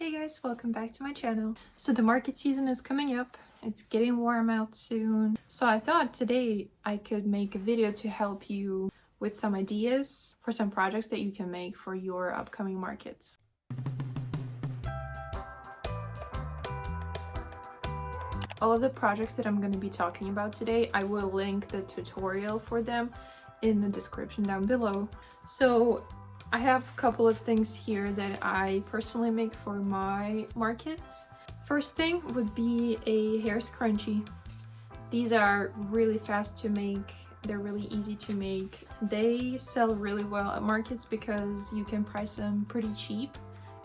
Hey guys, welcome back to my channel. So the market season is coming up. It's getting warm out soon. So I thought today I could make a video to help you with some ideas for some projects that you can make for your upcoming markets. All of the projects that I'm going to be talking about today, I will link the tutorial for them in the description down below. So I have a couple of things here that I personally make for my markets. First thing would be a hair scrunchie. These are really fast to make. They're really easy to make. They sell really well at markets because you can price them pretty cheap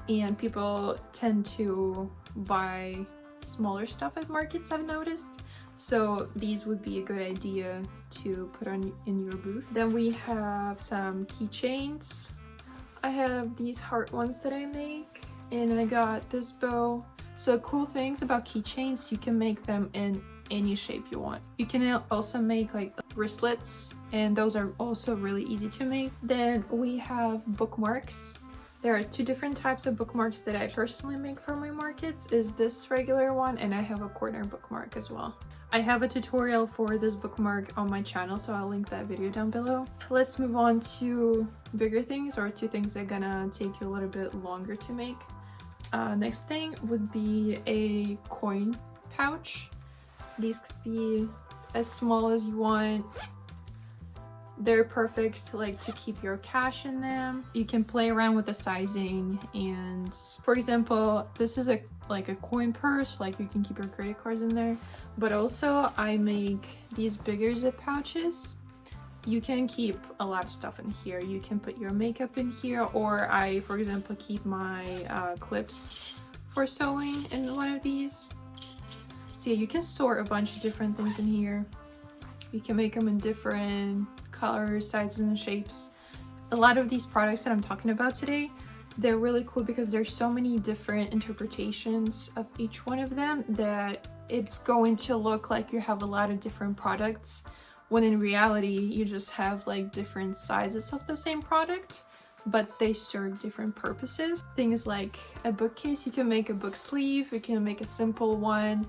and people tend to buy smaller stuff at markets, I've noticed. So these would be a good idea to put on in your booth. Then we have some keychains. I have these heart ones that I make, and I got this bow. So cool things about keychains, you can make them in any shape you want. You can also make like wristlets, and those are also really easy to make. Then we have bookmarks. There are two different types of bookmarks that I personally make for my markets. Is this regular one, and I have a corner bookmark as well. I have a tutorial for this bookmark on my channel, so I'll link that video down below. Let's move on to bigger things, or two things that are gonna take you a little bit longer to make. Next thing would be a coin pouch. These could be as small as you want. They're perfect like to keep your cash in them. You can play around with the sizing, and for example, this is like a coin purse, like you can keep your credit cards in there. But also I make these bigger zip pouches. You can keep a lot of stuff in here. You can put your makeup in here, or I, for example, keep my clips for sewing in one of these. So yeah, you can store a bunch of different things in here. You can make them in different colors, sizes, and shapes. A lot of these products that I'm talking about today, they're really cool because there's so many different interpretations of each one of them that it's going to look like you have a lot of different products, when in reality you just have like different sizes of the same product, but they serve different purposes. Things like a bookcase, you can make a book sleeve, you can make a simple one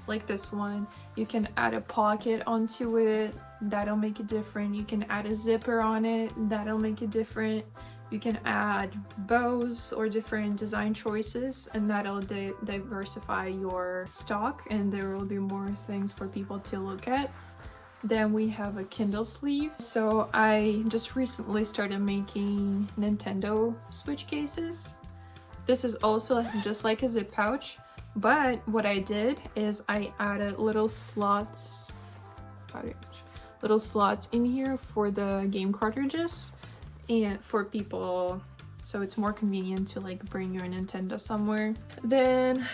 like this one. You can add a pocket onto it, that'll make it different. You can add a zipper on it, that'll make it different. You can add bows or different design choices, and that'll diversify your stock, and there will be more things for people to look at. Then we have a Kindle sleeve. So I just recently started making Nintendo Switch cases. This is also just like a zip pouch, but what I did is I added little slots in here for the game cartridges and for people, so it's more convenient to like bring your Nintendo somewhere. Then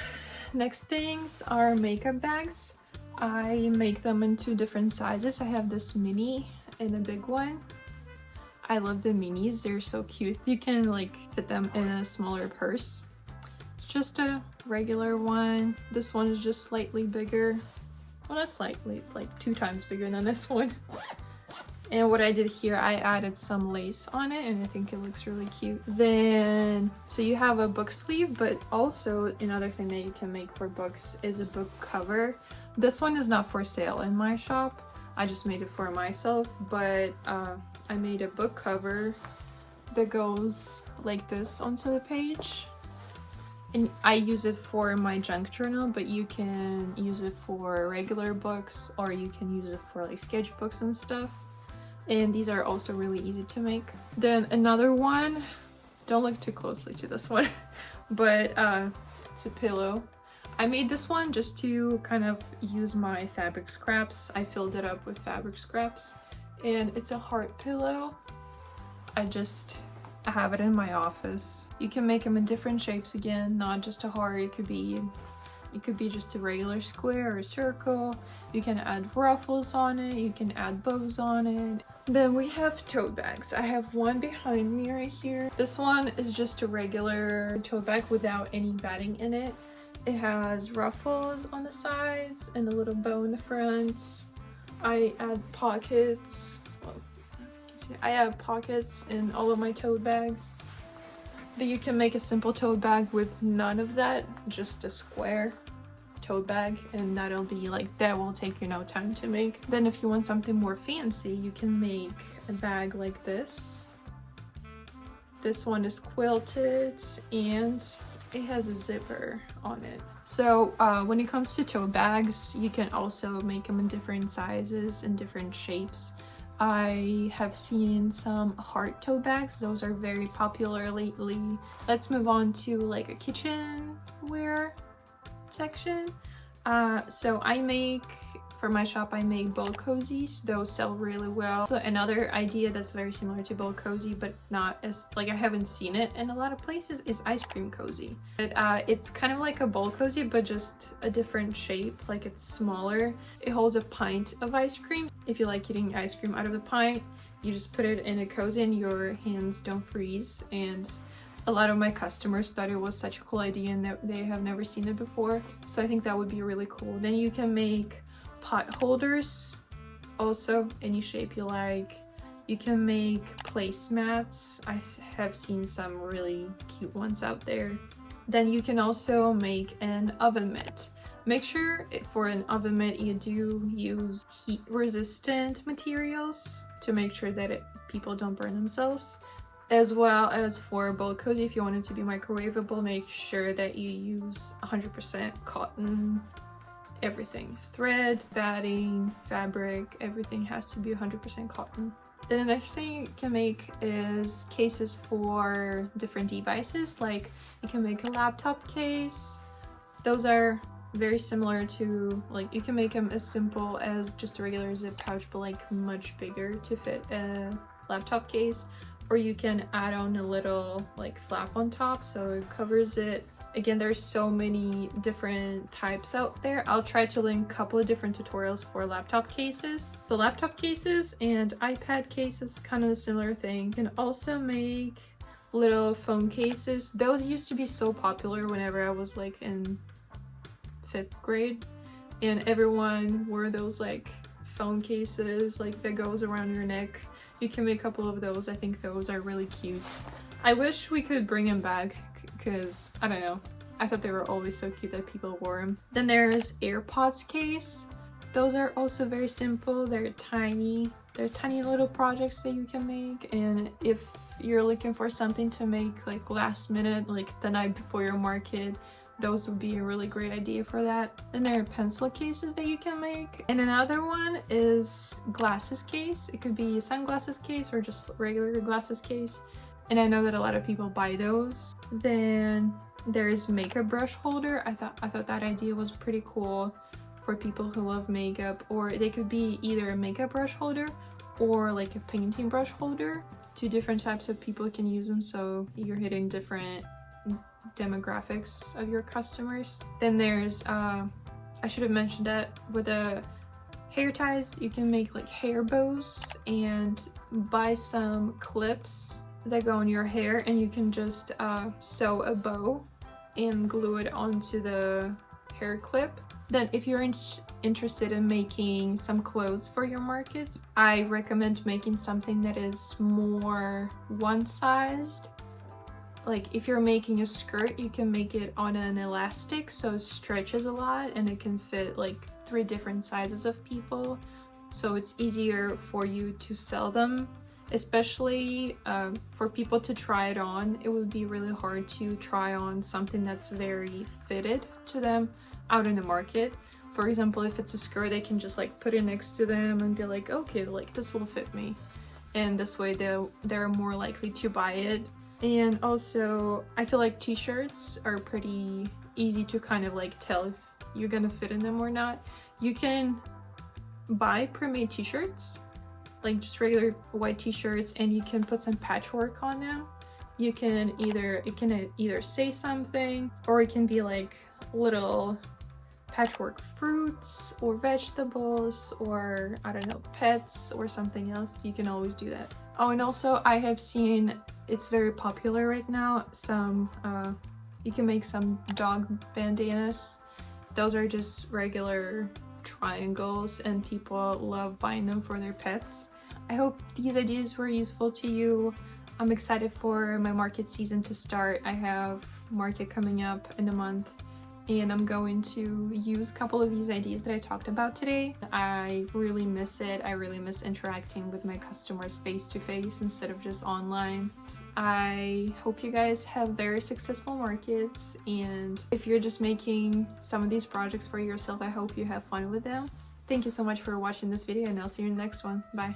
next things are makeup bags. I make them in two different sizes. I have this mini and a big one. I love the minis, they're so cute. You can like fit them in a smaller purse. It's just a regular one. This one is just slightly bigger. Well, not slightly, it's like 2 times bigger than this one. And what I did here, I added some lace on it, and I think it looks really cute. Then, so you have a book sleeve, but also another thing that you can make for books is a book cover. This one is not for sale in my shop. I just made it for myself, but I made a book cover that goes like this onto the page. And I use it for my junk journal, but you can use it for regular books, or you can use it for like sketchbooks and stuff. And these are also really easy to make. Then another one, don't look too closely to this one, but it's a pillow. I made this one just to kind of use my fabric scraps. I filled it up with fabric scraps, and it's a heart pillow. I have it in my office. You can make them in different shapes again, not just a heart. It could be just a regular square or a circle. You can add ruffles on it, you can add bows on it. Then we have tote bags. I have one behind me right here. This one is just a regular tote bag without any batting in it. It has ruffles on the sides and a little bow in the front. I add pockets. Well, I have pockets in all of my tote bags. But you can make a simple tote bag with none of that, just a square tote bag, and that'll be like, that will take you no time to make. Then if you want something more fancy, you can make a bag like this. This one is quilted and it has a zipper on it. So when it comes to tote bags, you can also make them in different sizes and different shapes. I have seen some heart tote bags. Those are very popular lately. Let's move on to like a kitchenware section. So I make, for my shop, I make bowl cozies. Those sell really well. So another idea that's very similar to bowl cozy, but not as, like, I haven't seen it in a lot of places, is ice cream cozy. But it's kind of like a bowl cozy, but just a different shape. Like, it's smaller. It holds a pint of ice cream. If you like eating ice cream out of the pint, you just put it in a cozy and your hands don't freeze. And a lot of my customers thought it was such a cool idea and that they have never seen it before. So I think that would be really cool. Then you can make pot holders, also any shape you like. You can make placemats. I have seen some really cute ones out there. Then you can also make an oven mitt. Make sure for an oven mitt you do use heat resistant materials to make sure that people don't burn themselves. As well as for bowl cozy, if you want it to be microwavable, make sure that you use 100% cotton. Everything, thread, batting, fabric, everything has to be 100% cotton. Then the next thing you can make is cases for different devices. Like, you can make a laptop case. Those are very similar to, like, you can make them as simple as just a regular zip pouch, but like much bigger to fit a laptop case. Or you can add on a little like flap on top so it covers it. Again, there's so many different types out there. I'll try to link a couple of different tutorials for laptop cases. So laptop cases and iPad cases, kind of a similar thing. You can also make little phone cases. Those used to be so popular whenever I was like in 5th grade, and everyone wore those like phone cases like that goes around your neck. You can make a couple of those. I think those are really cute. I wish we could bring them back because, I don't know, I thought they were always so cute that people wore them. Then there's AirPods case. Those are also very simple. They're tiny. They're tiny little projects that you can make. And if you're looking for something to make like last minute, like the night before your market, those would be a really great idea for that. Then there are pencil cases that you can make. And another one is glasses case. It could be a sunglasses case or just regular glasses case. And I know that a lot of people buy those. Then there's makeup brush holder. I thought that idea was pretty cool for people who love makeup, or they could be either a makeup brush holder or like a painting brush holder. 2 different types of people can use them, so you're hitting different demographics of your customers. Then there's I should have mentioned that with the hair ties, you can make like hair bows and buy some clips that go in your hair, and you can just sew a bow and glue it onto the hair clip. Then if you're interested in making some clothes for your markets, I recommend making something that is more one-sized. Like if you're making a skirt, you can make it on an elastic so it stretches a lot and it can fit like 3 different sizes of people, so it's easier for you to sell them, especially for people to try it on. It would be really hard to try on something that's very fitted to them out in the market. For example, if it's a skirt, they can just like put it next to them and be like, okay, like this will fit me, and this way they're more likely to buy it. And also, I feel like t-shirts are pretty easy to kind of like tell if you're gonna fit in them or not. You can buy pre-made t-shirts, like just regular white t-shirts, and you can put some patchwork on them. You can either say something, or it can be like little patchwork fruits or vegetables, or I don't know, pets or something else. You can always do that. Oh, and also I have seen, it's very popular right now, some you can make some dog bandanas. Those are just regular triangles and people love buying them for their pets. I hope these ideas were useful to you. I'm excited for my market season to start. I have market coming up in a month, and I'm going to use a couple of these ideas that I talked about today. I really miss it. I really miss interacting with my customers face to face instead of just online. I hope you guys have very successful markets, and if you're just making some of these projects for yourself, I hope you have fun with them. Thank you so much for watching this video, and I'll see you in the next one. Bye.